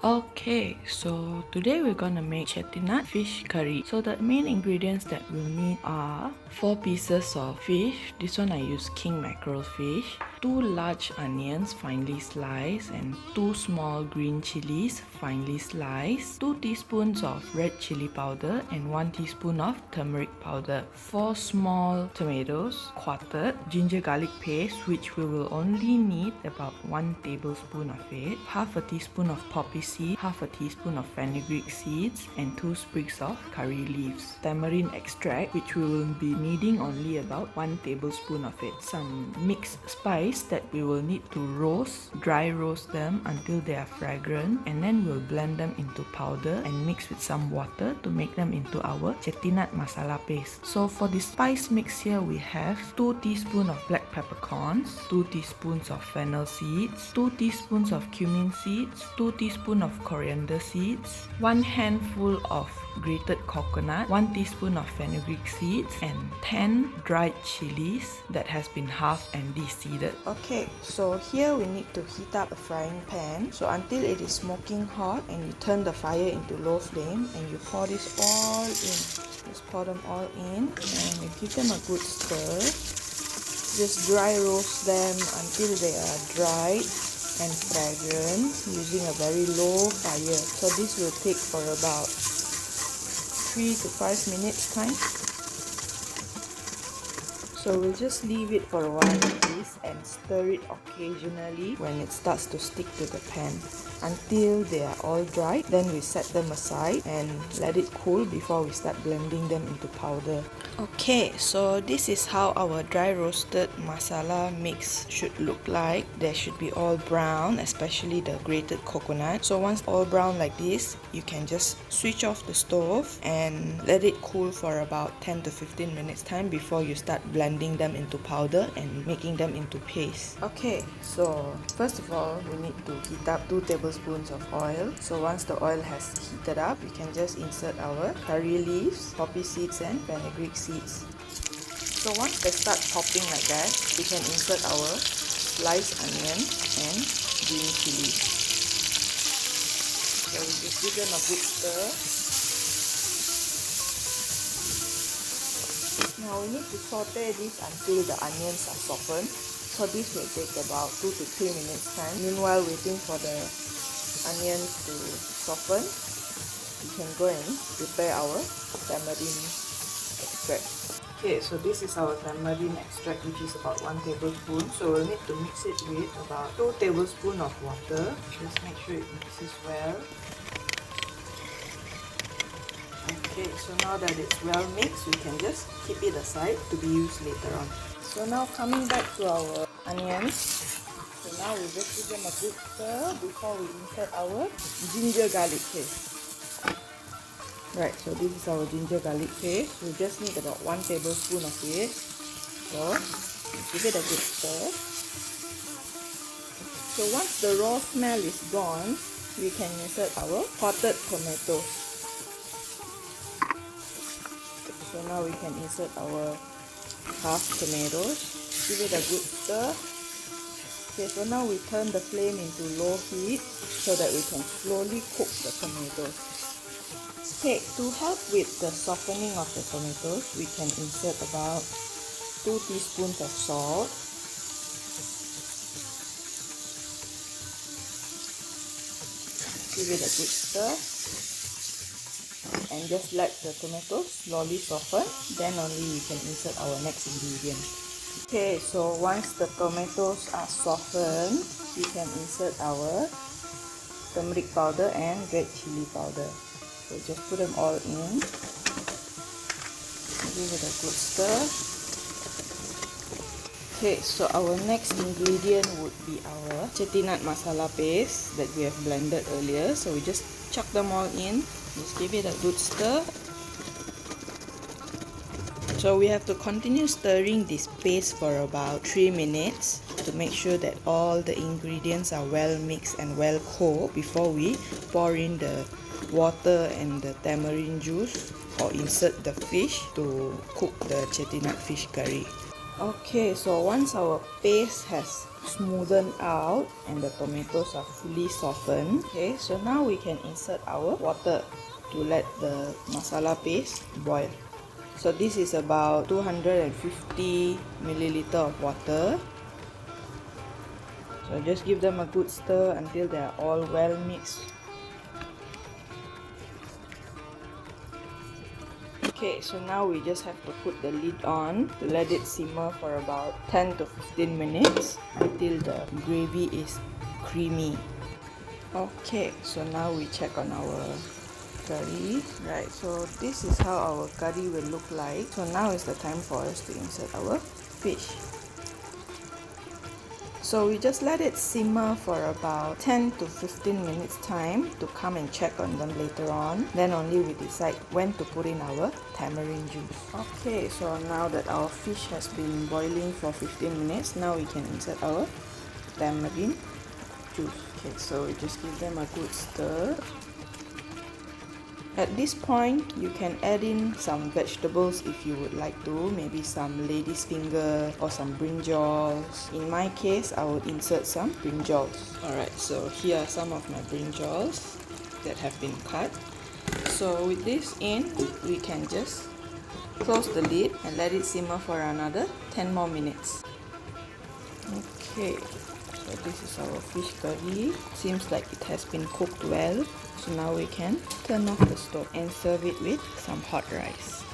Okay, so today we're gonna make Chettinad Fish Curry. So the main ingredients that we'll need are 4 pieces of fish. This one I use king mackerel fish, 2 large onions finely sliced, and 2 small green chilies finely sliced, 2 teaspoons of red chili powder, and 1 teaspoon of turmeric powder, 4 small tomatoes quartered, ginger garlic paste, which we will only need about 1 tablespoon of it, half a teaspoon of poppy seed, half a teaspoon of fenugreek seeds, and 2 sprigs of curry leaves, tamarind extract, which we will be needing only about 1 tablespoon of it, some mixed spice that we will need to roast, dry roast them until they are fragrant, and then we'll blend them into powder and mix with some water to make them into our Chettinad masala paste. So for the spice mix here, we have 2 teaspoons of black peppercorns, 2 teaspoons of fennel seeds, 2 teaspoons of cumin seeds, 2 teaspoons of coriander seeds, 1 handful of grated coconut, 1 teaspoon of fenugreek seeds, and 10 dried chilies that has been halved and de-seeded. Okay, so here we need to heat up a frying pan. So until it is smoking hot, and you turn the fire into low flame and you pour this all in. Just pour them all in and you give them a good stir. Just dry roast them until they are dried and fragrant using a very low fire. So this will take for about 3 to 5 minutes time. So we'll just leave it for a while like this and stir it occasionally when it starts to stick to the pan until they are all dry. Then we set them aside and let it cool before we start blending them into powder. Okay, so this is how our dry roasted masala mix should look like. They should be all brown, especially the grated coconut. So once all brown like this, you can just switch off the stove and let it cool for about 10 to 15 minutes time before you start blending them into powder and making them into paste. Okay, so first of all, we need to heat up 2 tablespoons of oil. So once the oil has heated up, we can just insert our curry leaves, poppy seeds, and fenugreek seeds. So once they start popping like that, we can insert our sliced onion and green chilies. So we just give them a good stir. Now we need to saute this until the onions are softened. So this will take about 2 to 3 minutes time. Meanwhile, waiting for the onions to soften, we can go and prepare our tamarind extract. Okay, so this is our tamarind extract, which is about 1 tablespoon. So we'll need to mix it with about 2 tablespoons of water. Just make sure it mixes well. Okay, so now that it's well mixed, we can just keep it aside to be used later on. So now coming back to our onions. So now we just give them a good stir before we insert our ginger garlic paste. Right, so this is our ginger garlic paste. We just need about 1 tablespoon of it. So give it a good stir. So once the raw smell is gone, we can insert our potted tomatoes. So now we can insert our half tomatoes. Give it a good stir. Okay, so now we turn the flame into low heat so that we can slowly cook the tomatoes. Okay, to help with the softening of the tomatoes, we can insert about 2 teaspoons of salt, give it a good stir, and just let the tomatoes slowly soften. Then only we can insert our next ingredient. Okay, so once the tomatoes are softened, we can insert our turmeric powder and red chili powder. So just put them all in, give it a good stir. Okay, so our next ingredient would be our Chettinad masala paste that we have blended earlier. So we just chuck them all in, just give it a good stir. So we have to continue stirring this paste for about 3 minutes to make sure that all the ingredients are well mixed and well cooked before we pour in the water and the tamarind juice or insert the fish to cook the Chettinad fish curry. Okay, so once our paste has smoothened out and the tomatoes are fully softened, okay, so now we can insert our water to let the masala paste boil. So this is about 250 milliliter of water. So just give them a good stir until they are all well mixed. Okay, so now we just have to put the lid on to let it simmer for about 10 to 15 minutes until the gravy is creamy. Okay, so now we check on our curry. Right, so this is how our curry will look like. So now is the time for us to insert our fish. So we just let it simmer for about 10 to 15 minutes time to come and check on them later on. Then only we decide when to put in our tamarind juice. Okay, so now that our fish has been boiling for 15 minutes, now we can insert our tamarind juice. Okay, so we just give them a good stir. At this point, you can add in some vegetables if you would like to, maybe some lady's finger or some brinjals. In my case, I would insert some brinjals. Alright, so here are some of my brinjals that have been cut. So with this in, we can just close the lid and let it simmer for another 10 more minutes. Okay, so this is our fish curry. Seems like it has been cooked well. So now we can turn off the stove and serve it with some hot rice.